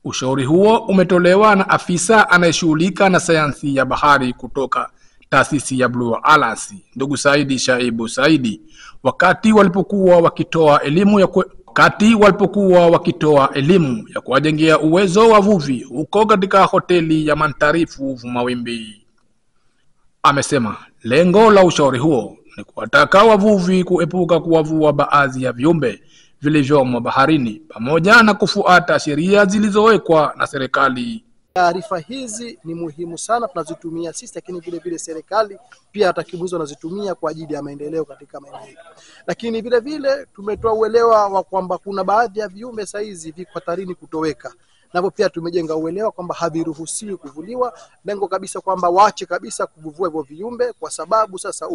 Ushauri huo umetolewa na afisa anayeshughulika na sayansi ya bahari kutoka taasisi ya Blue Alliance, ndugu Saidi Shaibu Saidi, wakati walipokuwa wakitoa elimu ya kuwajengea uwezo wavuvi huko katika hoteli ya Mantarifu Vumawimbi. Amesema lengo la ushauri huo ni kuwataka wavuvi kuepuka kuwavua baadhi ya viumbe vilivyomo baharini pamoja na kufuata sheria zilizowekwa na serikali. Taarifa hizi ni muhimu sana, tunazitumia sisi, lakini vile vile serikali pia atakimwizo nazitumia kwa ajili ya maendeleo katika maeneo yetu. Lakini vile vile tumetoa uelewa wa kwamba kuna baadhi ya viumbe saizi viko hatarini kutoweka. Napo pia tumejenga uelewa kwamba haviruhusiwi kuvuliwa, lengo kabisa kwamba waache kabisa kuvua hivyo viumbe, kwa sababu sasa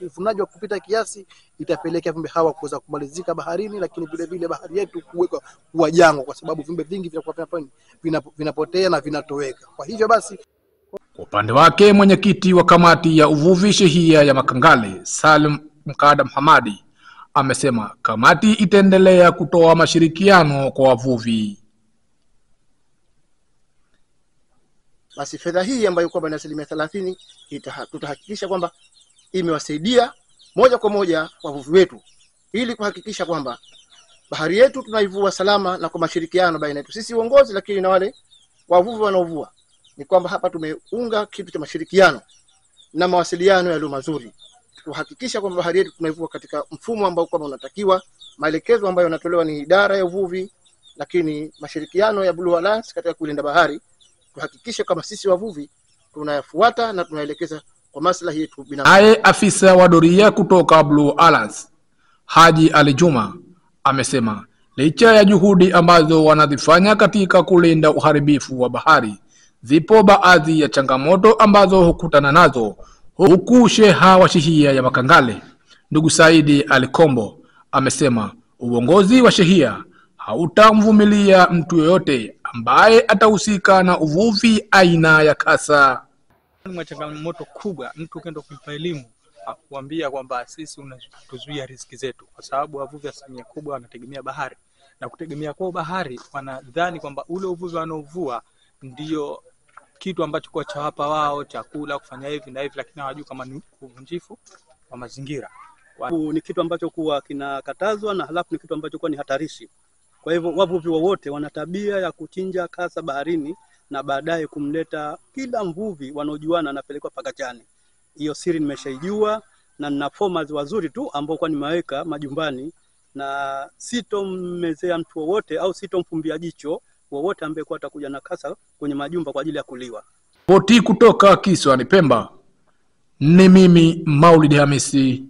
uvunaji wa kupita kiasi itapelekea viumbe hawa kuweza kumalizika baharini, lakini vile vile bahari yetu kuweka kuwa jangwa, kwa sababu viumbe vingi vinapotea na vinatoweka. Kwa hivyo basi, kwa upande wake mwenyekiti wa kamati ya uvuvi shehia ya Makangale, Salim Mkada Muhamadi, amesema kamati itaendelea kutoa mashirikiano kwa wavuvi. Basi fedha hii ambayo kwamba ni 30% tutahakikisha kwamba imewasaidia moja kwa moja wavuvi wetu, ili kuhakikisha kwamba bahari yetu tunaivua salama na kwa mashirikiano baina yetu sisi uongozi, lakini na wale wavuvi wanaovua. Ni kwamba hapa tumeunga kitu cha mashirikiano na mawasiliano yaliyo mazuri, kuhakikisha kwamba bahari yetu tunaivua katika mfumo ambao kwamba unatakiwa, maelekezo ambayo yanatolewa ni idara ya uvuvi, lakini mashirikiano ya Blue Alliance katika kulinda bahari, tuhakikishe kama sisi wavuvi tunayafuata na tunaelekeza kwa maslahi yetu binafsi. Naye afisa wa doria kutoka Blue Alliance, Haji Ali Juma, amesema licha ya juhudi ambazo wanazifanya katika kulinda uharibifu wa bahari, zipo baadhi ya changamoto ambazo hukutana nazo, huku sheha wa shehia ya Makangale, ndugu Saidi Alikombo, amesema uongozi wa shehia hautamvumilia mtu yoyote ambaye atahusika na uvuvi aina ya kasa. Ni changamoto kubwa mtu kendo kumpa elimu kuambia kwamba sisi unatuzuia riziki zetu, kwa sababu wavuvi asilimia kubwa wanategemea bahari, na kutegemea kwa bahari wanadhani kwamba ule uvuvi wanaovua ndio kitu ambacho kwa cha hapa wao chakula kufanya hivi na hivi, lakini hawajui kama ni uvunjifu wa mazingira. Ni kitu ambacho kuwa kinakatazwa, na halafu ni kitu ambacho kuwa ni hatarishi. Kwa hivyo wavuvi wote wana tabia ya kuchinja kasa baharini na baadaye kumleta kila mvuvi wanaojuana anapelekwa pakachani. Hiyo siri nimeshaijua, na nina formers wazuri tu ambao kwa nimeweka majumbani, na sitommezea mtu wowote au sitomfumbia jicho wowote ambaye kwa atakuja na kasa kwenye majumba kwa ajili ya kuliwa. Poti kutoka Kisiwani Pemba, ni mimi Maulid Hamisi.